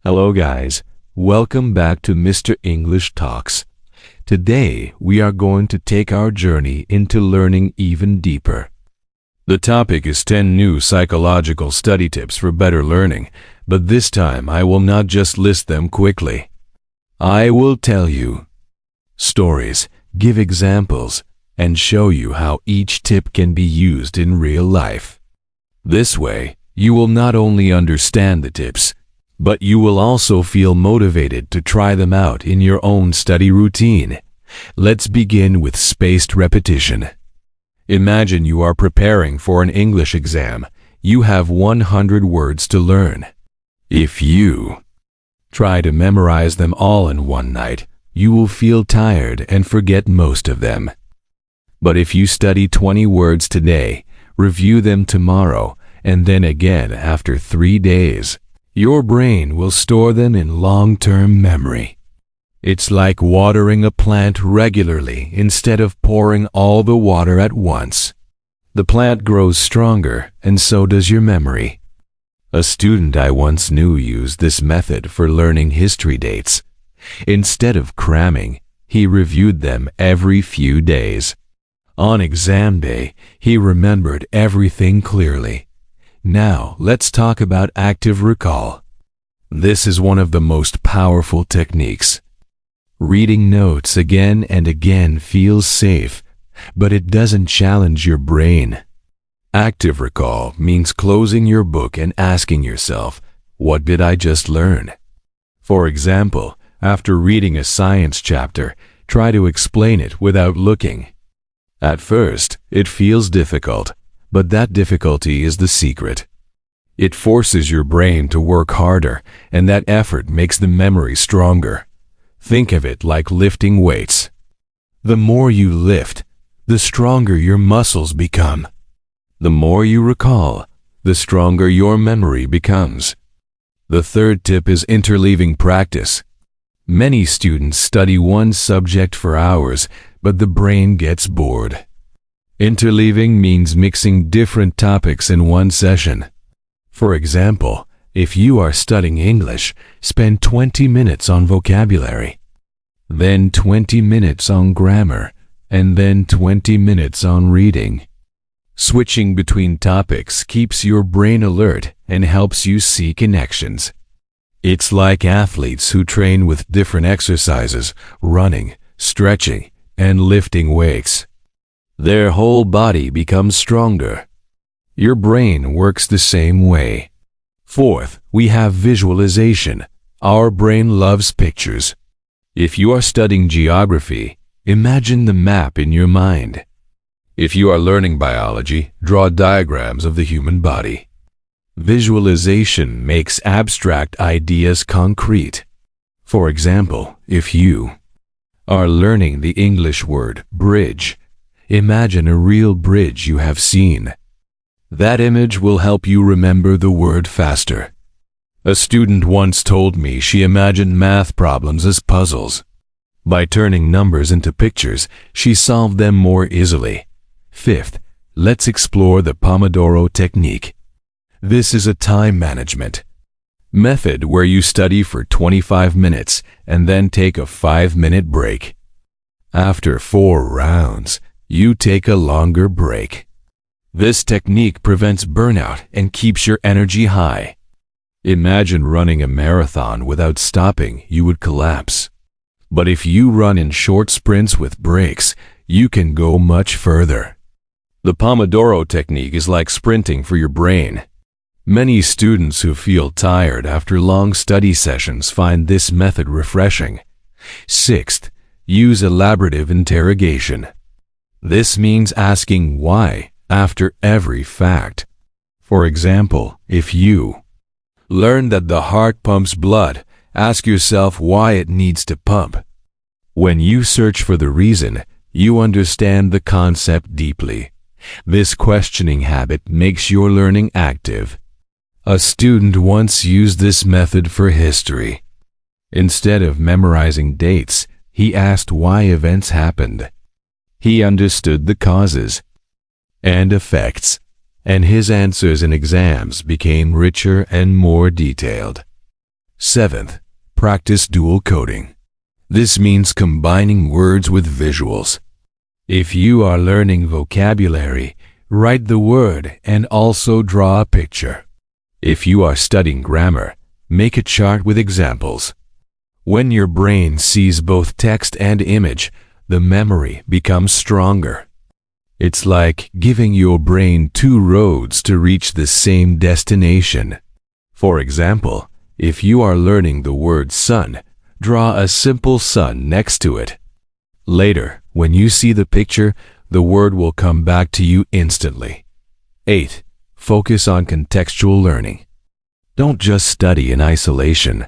Hello guys, welcome back to Mr. English Talks. Today we are going to take our journey into learning even deeper. The topic is 10 new psychological study tips for better learning, but this time I will not just list them quickly. I will tell you stories, give examples, and show you how each tip can be used in real life. This way, you will not only understand the tips, but you will also feel motivated to try them out in your own study routine. Let's begin with spaced repetition. Imagine you are preparing for an English exam. You have 100 words to learn. If you try to memorize them all in one night, you will feel tired and forget most of them. But if you study 20 words today, review them tomorrow, and then again after 3 days, your brain will store them in long-term memory. It's like watering a plant regularly instead of pouring all the water at once. The plant grows stronger, and so does your memory. A student I once knew used this method for learning history dates. Instead of cramming, he reviewed them every few days. On exam day, he remembered everything clearly. Now, let's talk about active recall. This is one of the most powerful techniques. Reading notes again and again feels safe, but it doesn't challenge your brain. Active recall means closing your book and asking yourself, what did I just learn? For example, after reading a science chapter, try to explain it without looking. At first, it feels difficult, but that difficulty is the secret. It forces your brain to work harder, and that effort makes the memory stronger. Think of it like lifting weights. The more you lift, the stronger your muscles become. The more you recall, the stronger your memory becomes. The third tip is interleaving practice. Many students study one subject for hours, but the brain gets bored. Interleaving means mixing different topics in one session. For example, if you are studying English, spend 20 minutes on vocabulary, then 20 minutes on grammar, and then 20 minutes on reading. Switching between topics keeps your brain alert and helps you see connections. It's like athletes who train with different exercises, running, stretching, and lifting weights. Their whole body becomes stronger. Your brain works the same way. Fourth, we have visualization. Our brain loves pictures. If you are studying geography, imagine the map in your mind. If you are learning biology, draw diagrams of the human body. Visualization makes abstract ideas concrete. For example, if you are learning the English word bridge, imagine a real bridge you have seen. That image will help you remember the word faster. A student once told me she imagined math problems as puzzles. By turning numbers into pictures, she solved them more easily. Fifth, let's explore the Pomodoro technique. This is a time management method where you study for 25 minutes and then take a 5-minute break. After 4 rounds, you take a longer break. This technique prevents burnout and keeps your energy high. Imagine running a marathon without stopping, you would collapse. But if you run in short sprints with breaks, you can go much further. The Pomodoro technique is like sprinting for your brain. Many students who feel tired after long study sessions find this method refreshing. Sixth, use elaborative interrogation. This means asking why after every fact. For example, if you learn that the heart pumps blood, ask yourself why it needs to pump. When you search for the reason, you understand the concept deeply. This questioning habit makes your learning active. A student once used this method for history. Instead of memorizing dates, he asked why events happened. He understood the causes and effects, and his answers in exams became richer and more detailed. Seventh, practice dual coding. This means combining words with visuals. If you are learning vocabulary, write the word and also draw a picture. If you are studying grammar, make a chart with examples. When your brain sees both text and image, the memory becomes stronger. It's like giving your brain two roads to reach the same destination. For example, if you are learning the word sun, draw a simple sun next to it. Later, when you see the picture, the word will come back to you instantly. 8. Focus on contextual learning. Don't just study in isolation.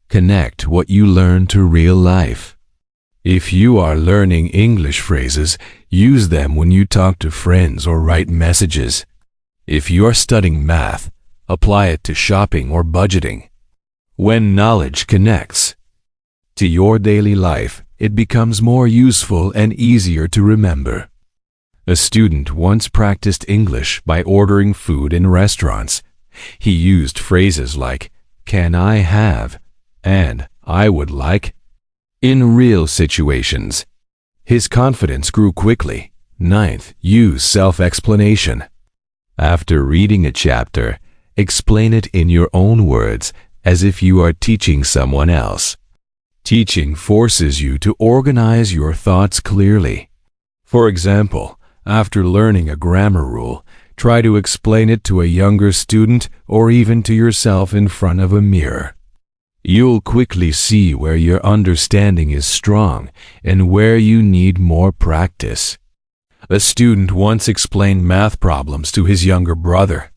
Connect what you learn to real life. If you are learning English phrases, use them when you talk to friends or write messages. If you are studying math, apply it to shopping or budgeting. When knowledge connects to your daily life, it becomes more useful and easier to remember. A student once practiced English by ordering food in restaurants. He used phrases like, "Can I have?" and "I would like." In real situations, his confidence grew quickly. 9th, use self-explanation. After reading a chapter, explain it in your own words as if you are teaching someone else. Teaching forces you to organize your thoughts clearly. For example, after learning a grammar rule, try to explain it to a younger student or even to yourself in front of a mirror. You'll quickly see where your understanding is strong and where you need more practice. A student once explained math problems to his younger brother.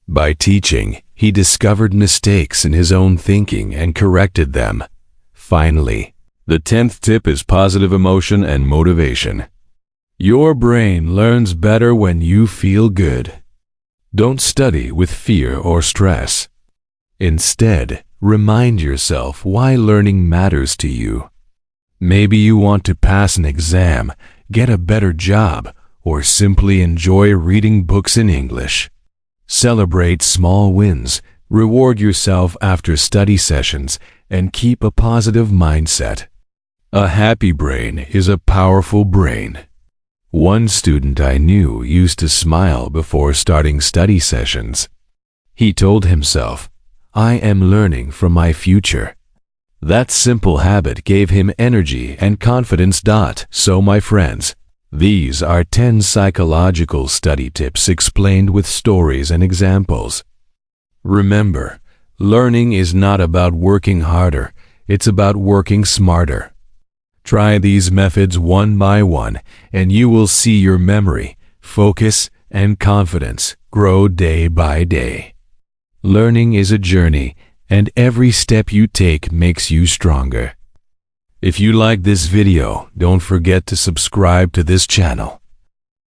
By teaching, he discovered mistakes in his own thinking and corrected them. Finally, the 10th tip is positive emotion and motivation. Your brain learns better when you feel good. Don't study with fear or stress. Instead, remind yourself why learning matters to you. Maybe you want to pass an exam, get a better job, or simply enjoy reading books in English. Celebrate small wins, reward yourself after study sessions, and keep a positive mindset. A happy brain is a powerful brain. One student I knew used to smile before starting study sessions. He told himself, "I am learning from my future." That simple habit gave him energy and confidence. So, my friends, these are 10 psychological study tips explained with stories and examples. Remember, learning is not about working harder, it's about working smarter. Try these methods one by one, and you will see your memory, focus, and confidence grow day by day. Learning is a journey, and every step you take makes you stronger. If you like this video, don't forget to subscribe to this channel.